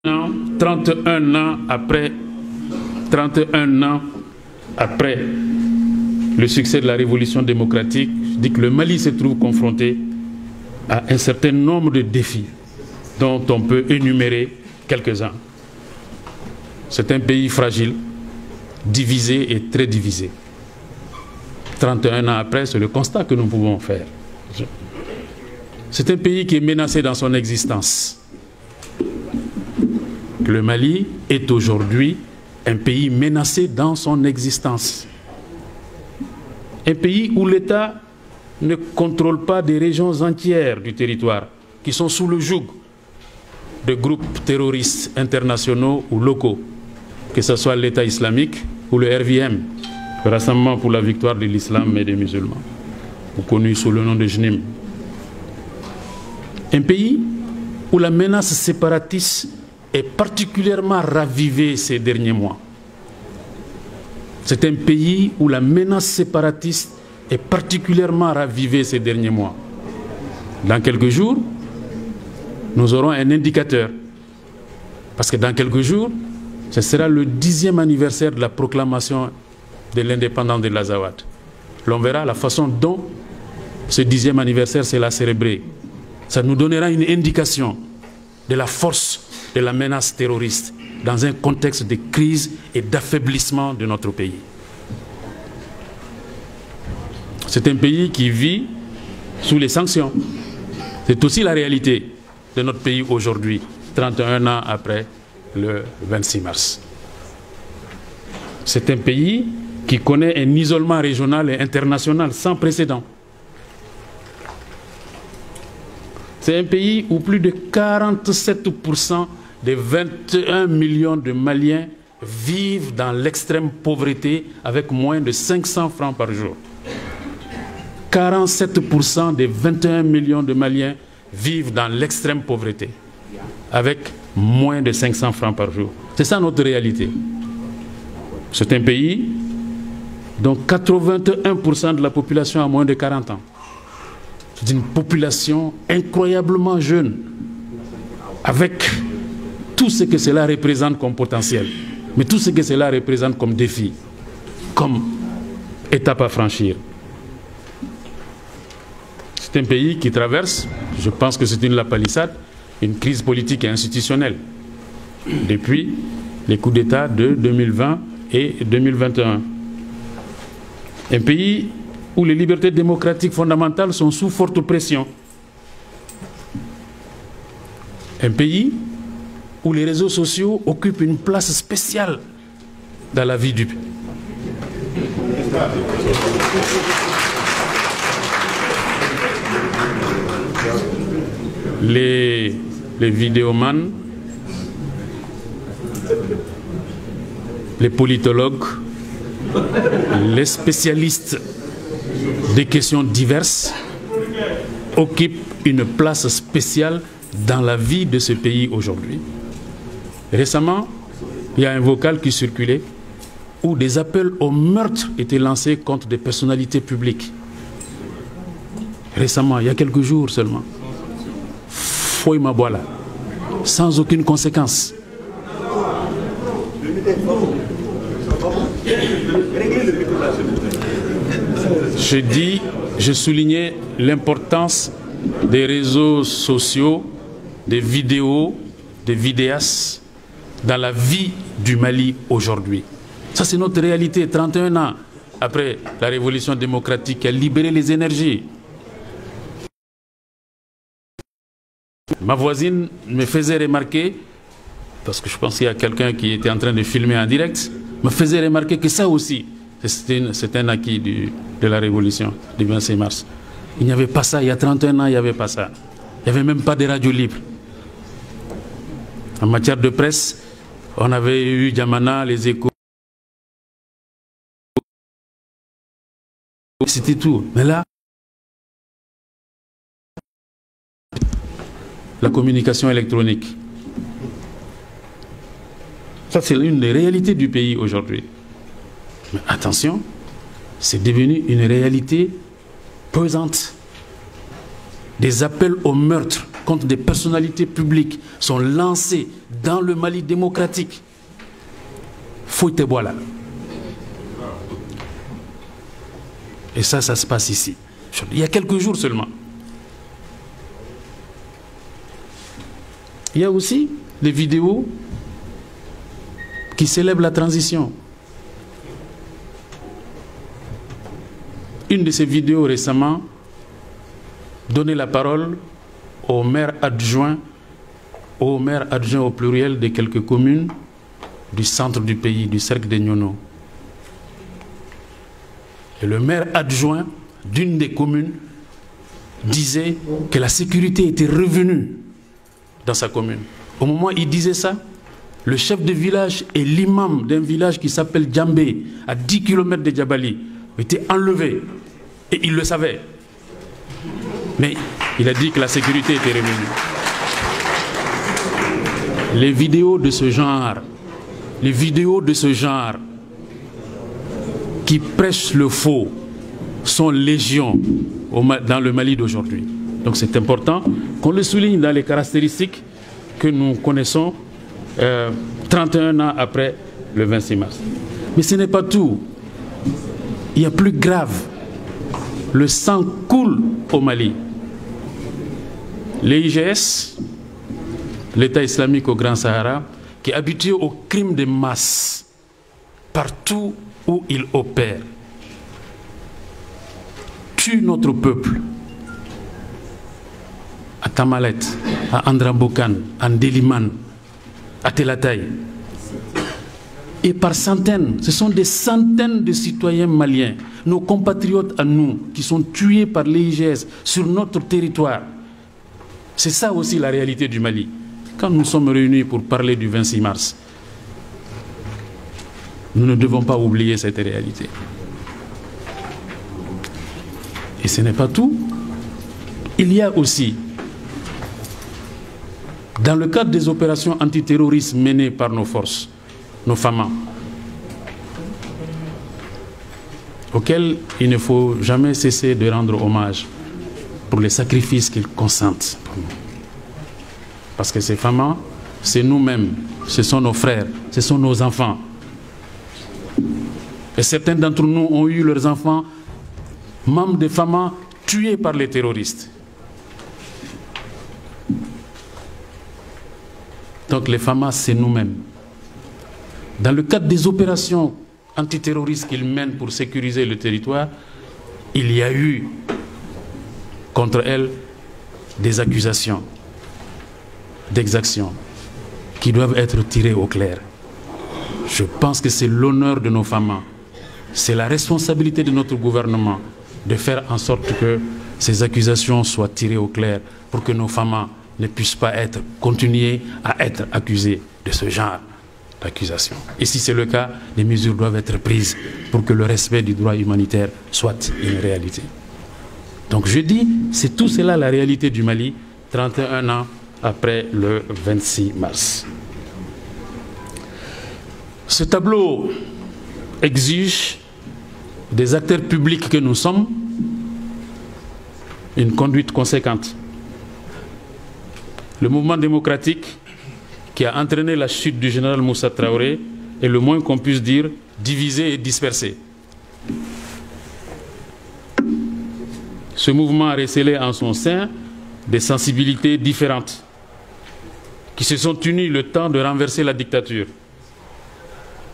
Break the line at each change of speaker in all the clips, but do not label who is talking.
31 ans après le succès de la révolution démocratique, je dis que le Mali se trouve confronté à un certain nombre de défis dont on peut énumérer quelques-uns. C'est un pays fragile, divisé et très divisé. 31 ans après, c'est le constat que nous pouvons faire. C'est un pays qui est menacé dans son existence. Le Mali est aujourd'hui un pays menacé dans son existence. Un pays où l'État ne contrôle pas des régions entières du territoire qui sont sous le joug de groupes terroristes internationaux ou locaux, que ce soit l'État islamique ou le RVM, le Rassemblement pour la victoire de l'islam et des musulmans, ou connu sous le nom de JNIM. Un pays où la menace séparatiste est particulièrement ravivée ces derniers mois. C'est un pays où la menace séparatiste est particulièrement ravivée ces derniers mois. Dans quelques jours, nous aurons un indicateur. Parce que dans quelques jours, ce sera le 10e anniversaire de la proclamation de l'indépendance de l'Azawad. L'on verra la façon dont ce 10e anniversaire sera célébré. Ça nous donnera une indication de la force de la menace terroriste dans un contexte de crise et d'affaiblissement de notre pays. C'est un pays qui vit sous les sanctions. C'est aussi la réalité de notre pays aujourd'hui, 31 ans après le 26 mars. C'est un pays qui connaît un isolement régional et international sans précédent. C'est un pays où plus de 47% des 21 millions de Maliens vivent dans l'extrême pauvreté avec moins de 500 francs par jour. 47% des 21 millions de Maliens vivent dans l'extrême pauvreté avec moins de 500 francs par jour. C'est ça notre réalité. C'est un pays dont 81% de la population a moins de 40 ans. C'est une population incroyablement jeune, avec tout ce que cela représente comme potentiel, mais tout ce que cela représente comme défi, comme étape à franchir. C'est un pays qui traverse, je pense que c'est une lapalissade, une crise politique et institutionnelle depuis les coups d'État de 2020 et 2021. Un pays où les libertés démocratiques fondamentales sont sous forte pression. Un pays où les réseaux sociaux occupent une place spéciale dans la vie du pays. Les vidéomans, les politologues, les spécialistes des questions diverses occupent une place spéciale dans la vie de ce pays aujourd'hui. Récemment, il y a un vocal qui circulait où des appels au meurtre étaient lancés contre des personnalités publiques. Récemment, il y a quelques jours seulement. Foy Mabouala, sans aucune conséquence. Je soulignais l'importance des réseaux sociaux, des vidéos, des vidéastes dans la vie du Mali aujourd'hui. Ça, c'est notre réalité, 31 ans après la révolution démocratique qui a libéré les énergies. Ma voisine me faisait remarquer, parce que je pense qu'il y a quelqu'un qui était en train de filmer en direct, me faisait remarquer que ça aussi, c'est un acquis de la révolution du 26 mars. Il n'y avait pas ça, il y a 31 ans, il n'y avait pas ça. Il n'y avait même pas de radio libre. En matière de presse, on avait eu Djamana, les Échos. C'était tout. Mais là, la communication électronique. Ça, c'est une des réalités du pays aujourd'hui. Mais attention, c'est devenu une réalité pesante. Des appels au meurtre contre des personnalités publiques sont lancés dans le Mali démocratique. Foyte voilà. Et ça se passe ici. Il y a quelques jours seulement. Il y a aussi des vidéos qui célèbrent la transition. Une de ces vidéos récemment donnait la parole au maire adjoint au pluriel de quelques communes du centre du pays, du cercle des Nyono. Et le maire adjoint d'une des communes disait que la sécurité était revenue dans sa commune. Au moment où il disait ça, le chef de village et l'imam d'un village qui s'appelle Djambé, à 10 km de Djabali, étaient enlevés. Et il le savait. Mais il a dit que la sécurité était revenue. Les vidéos de ce genre, qui prêchent le faux, sont légion dans le Mali d'aujourd'hui. Donc c'est important qu'on le souligne dans les caractéristiques que nous connaissons 31 ans après le 26 mars. Mais ce n'est pas tout. Il y a plus grave. Le sang coule au Mali. L'IGS, l'État islamique au Grand Sahara, qui est habitué aux crimes de masse partout où il opère, tue notre peuple à Tamalet, à Andrambokan, à Ndeliman, à Telatay. Et par centaines, ce sont des centaines de citoyens maliens, nos compatriotes à nous, qui sont tués par l'IGS sur notre territoire. C'est ça aussi la réalité du Mali. Quand nous sommes réunis pour parler du 26 mars, nous ne devons pas oublier cette réalité. Et ce n'est pas tout. Il y a aussi, dans le cadre des opérations antiterroristes menées par nos forces, nos femmes, auxquelles il ne faut jamais cesser de rendre hommage pour les sacrifices qu'ils consentent pour nous. Parce que ces femmes, c'est nous-mêmes, ce sont nos frères, ce sont nos enfants. Et certains d'entre nous ont eu leurs enfants, membres des femmes, tués par les terroristes. Donc les femmes, c'est nous-mêmes. Dans le cadre des opérations antiterroristes qu'ils mènent pour sécuriser le territoire, il y a eu contre elles des accusations d'exactions qui doivent être tirées au clair. Je pense que c'est l'honneur de nos femmes, c'est la responsabilité de notre gouvernement de faire en sorte que ces accusations soient tirées au clair pour que nos femmes ne puissent pas continuer à être accusées de ce genre d'accusation. Et si c'est le cas, des mesures doivent être prises pour que le respect du droit humanitaire soit une réalité. Donc je dis, c'est tout cela la réalité du Mali, 31 ans après le 26 mars. Ce tableau exige des acteurs publics que nous sommes une conduite conséquente. Le mouvement démocratique qui a entraîné la chute du général Moussa Traoré est le moins qu'on puisse dire divisé et dispersé. Ce mouvement a recélé en son sein des sensibilités différentes qui se sont unies le temps de renverser la dictature.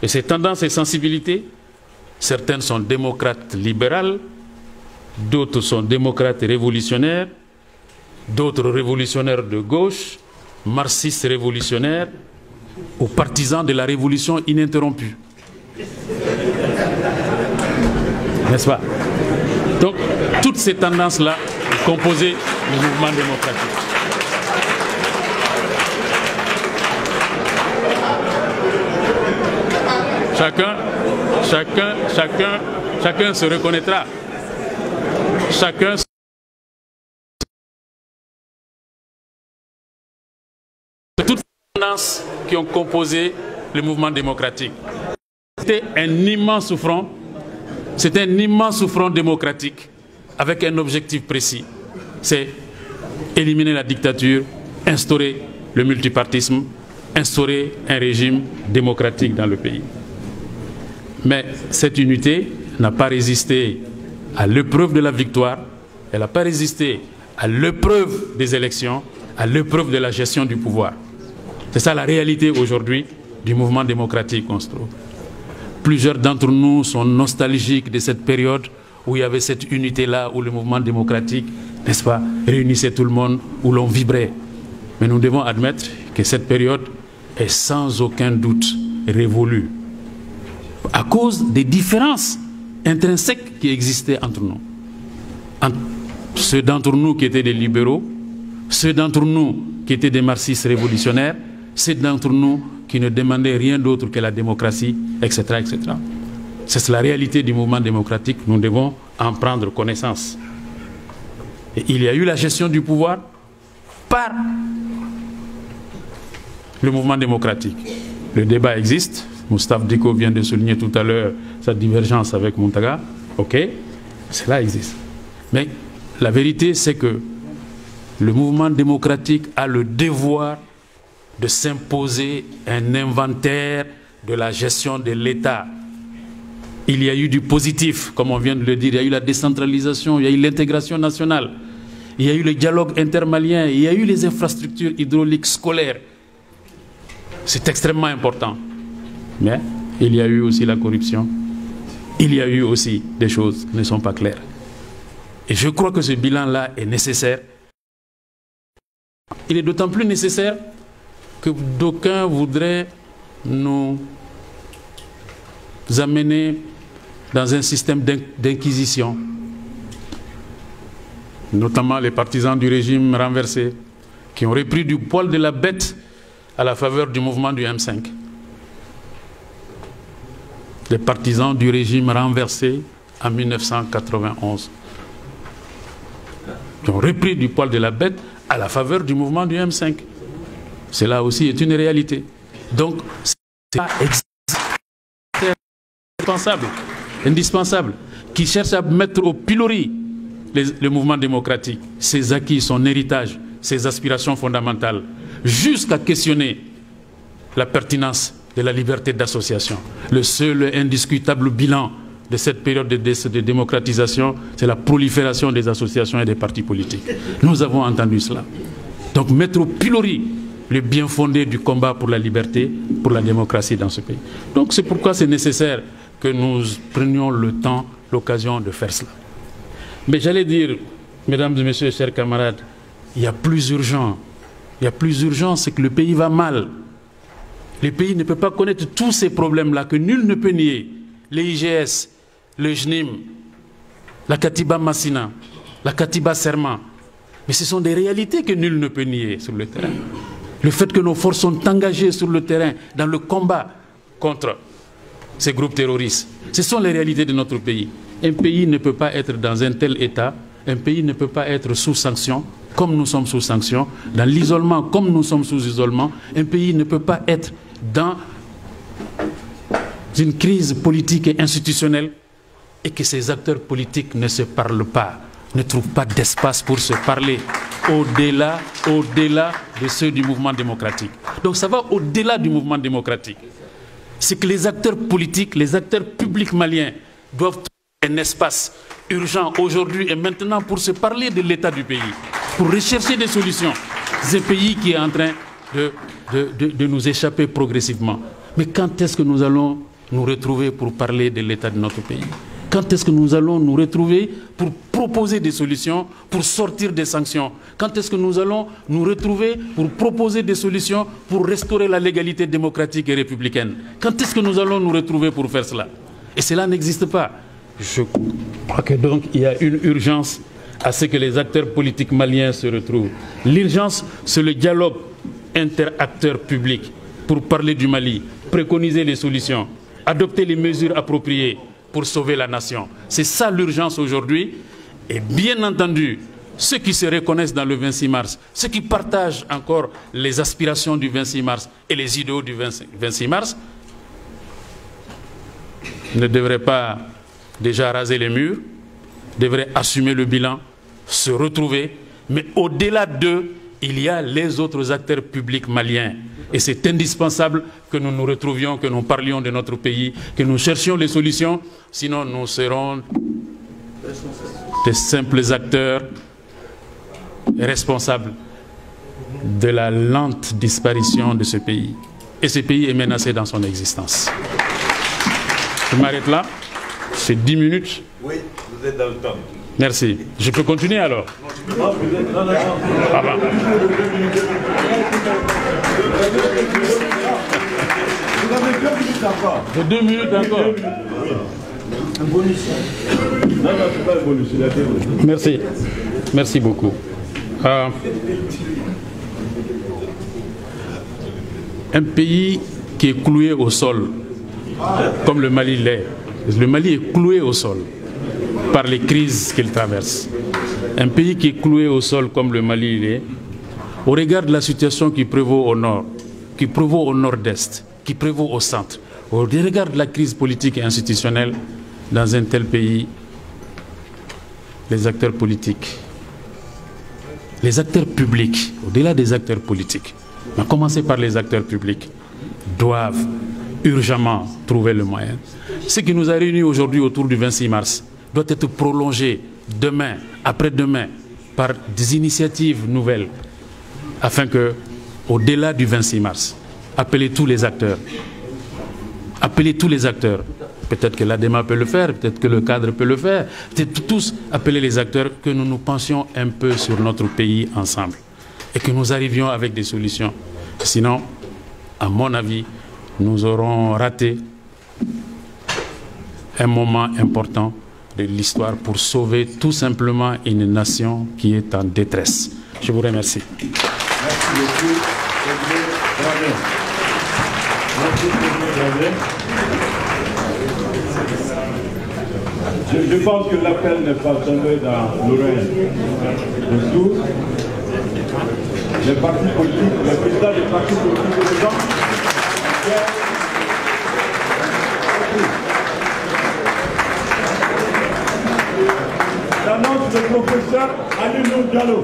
Et ces tendances et sensibilités, certaines sont démocrates libérales, d'autres sont démocrates révolutionnaires, d'autres révolutionnaires de gauche, marxistes révolutionnaires ou partisans de la révolution ininterrompue. N'est-ce pas? Donc, toutes ces tendances-là composaient le mouvement démocratique. Chacun se reconnaîtra. Chacun toutes les tendances qui ont composé le mouvement démocratique. C'était un immense front. C'était un immense front démocratique avec un objectif précis. C'est éliminer la dictature, instaurer le multipartisme, instaurer un régime démocratique dans le pays. Mais cette unité n'a pas résisté à l'épreuve de la victoire, elle n'a pas résisté à l'épreuve des élections, à l'épreuve de la gestion du pouvoir. C'est ça la réalité aujourd'hui du mouvement démocratique qu'on se trouve. Plusieurs d'entre nous sont nostalgiques de cette période où il y avait cette unité-là, où le mouvement démocratique, n'est-ce pas, réunissait tout le monde, où l'on vibrait. Mais nous devons admettre que cette période est sans aucun doute révolue à cause des différences intrinsèques qui existaient entre nous. Entre ceux d'entre nous qui étaient des libéraux, ceux d'entre nous qui étaient des marxistes révolutionnaires, ceux d'entre nous qui ne demandaient rien d'autre que la démocratie, etc., etc. C'est la réalité du mouvement démocratique, nous devons en prendre connaissance. Et il y a eu la gestion du pouvoir par le mouvement démocratique. Le débat existe, Moustapha Diko vient de souligner tout à l'heure sa divergence avec Montaga, ok, cela existe. Mais la vérité, c'est que le mouvement démocratique a le devoir de s'imposer un inventaire de la gestion de l'État. Il y a eu du positif, comme on vient de le dire, il y a eu la décentralisation, il y a eu l'intégration nationale, il y a eu le dialogue intermalien, il y a eu les infrastructures hydrauliques scolaires. C'est extrêmement important. Mais il y a eu aussi la corruption, il y a eu aussi des choses qui ne sont pas claires. Et je crois que ce bilan-là est nécessaire. Il est d'autant plus nécessaire que d'aucuns voudraient nous amener dans un système d'inquisition, notamment les partisans du régime renversé, qui ont repris du poil de la bête à la faveur du mouvement du M5. Les partisans du régime renversé en 1991, qui ont repris du poil de la bête à la faveur du mouvement du M5. Cela aussi est une réalité. Donc, c'est indispensable, qui cherche à mettre au pilori le mouvement démocratique, ses acquis, son héritage, ses aspirations fondamentales, jusqu'à questionner la pertinence de la liberté d'association. Le seul et indiscutable bilan de cette période de démocratisation, c'est la prolifération des associations et des partis politiques. Nous avons entendu cela. Donc mettre au pilori le bien fondé du combat pour la liberté, pour la démocratie dans ce pays. Donc c'est pourquoi c'est nécessaire que nous prenions le temps, l'occasion de faire cela. Mais j'allais dire, mesdames et messieurs, chers camarades, il y a plus urgent. Il y a plus urgent, c'est que le pays va mal. Le pays ne peut pas connaître tous ces problèmes-là que nul ne peut nier. Les IGS, le JNIM, la Katiba Massina, la Katiba Serment. Mais ce sont des réalités que nul ne peut nier sur le terrain. Le fait que nos forces sont engagées sur le terrain dans le combat contre ces groupes terroristes, ce sont les réalités de notre pays. Un pays ne peut pas être dans un tel état, un pays ne peut pas être sous sanction, comme nous sommes sous sanction, dans l'isolement comme nous sommes sous isolement. Un pays ne peut pas être dans une crise politique et institutionnelle et que ces acteurs politiques ne se parlent pas, ne trouvent pas d'espace pour se parler au-delà de ceux du mouvement démocratique. Donc ça va au-delà du mouvement démocratique. C'est que les acteurs politiques, les acteurs publics maliens doivent trouver un espace urgent aujourd'hui et maintenant pour se parler de l'état du pays, pour rechercher des solutions. C'est un pays qui est en train de nous échapper progressivement. Mais quand est-ce que nous allons nous retrouver pour parler de l'état de notre pays? Quand est-ce que nous allons nous retrouver pour proposer des solutions, pour sortir des sanctions? Quand est-ce que nous allons nous retrouver pour proposer des solutions pour restaurer la légalité démocratique et républicaine? Quand est-ce que nous allons nous retrouver pour faire cela? Et cela n'existe pas. Je crois que donc il y a une urgence à ce que les acteurs politiques maliens se retrouvent. L'urgence, c'est le dialogue interacteurs publics pour parler du Mali, préconiser les solutions, adopter les mesures appropriées pour sauver la nation. C'est ça l'urgence aujourd'hui. Et bien entendu, ceux qui se reconnaissent dans le 26 mars, ceux qui partagent encore les aspirations du 26 mars et les idéaux du 26 mars, ne devraient pas déjà raser les murs, devraient assumer le bilan, se retrouver Mais au-delà d'eux, il y a les autres acteurs publics maliens. Et c'est indispensable que nous nous retrouvions, que nous parlions de notre pays, que nous cherchions les solutions. Sinon, nous serons des simples acteurs responsables de la lente disparition de ce pays. Et ce pays est menacé dans son existence. Je m'arrête là. C'est 10 minutes.
Oui, vous êtes dans le temps.
Merci. Je peux continuer alors?
Non, non, non.
Ah ben.
Vous avez 2 minutes encore.
J'ai 2 minutes encore.
Un bonus. Non, non, c'est pas un bonus, c'est la théorie.
Merci. Merci beaucoup. Un pays qui est cloué au sol, comme le Mali l'est. Le Mali est cloué au sol par les crises qu'il traverse. Un pays qui est cloué au sol comme le Mali l'est, au regard de la situation qui prévaut au nord, qui prévaut au nord-est, qui prévaut au centre, au regard de la crise politique et institutionnelle dans un tel pays, les acteurs politiques, les acteurs publics, au-delà des acteurs politiques, à commencer par les acteurs publics, doivent urgemment trouver le moyen. Ce qui nous a réunis aujourd'hui autour du 26 mars doit être prolongé demain, après-demain, par des initiatives nouvelles, afin que, au-delà du 26 mars, appeler tous les acteurs. Appeler tous les acteurs. Peut-être que l'ADEMA peut le faire, peut-être que le cadre peut le faire. Peut-être tous appeler les acteurs, que nous nous pensions un peu sur notre pays ensemble. Et que nous arrivions avec des solutions. Sinon, à mon avis, nous aurons raté un moment important de l'histoire pour sauver tout simplement une nation qui est en détresse. Je vous remercie.
Merci beaucoup. Je pense que l'appel n'est pas tombé dans l'oreille de tous. Les partis politiques, les présidents des partis politiques et les gens. J'annonce le professeur Aliou Diallo.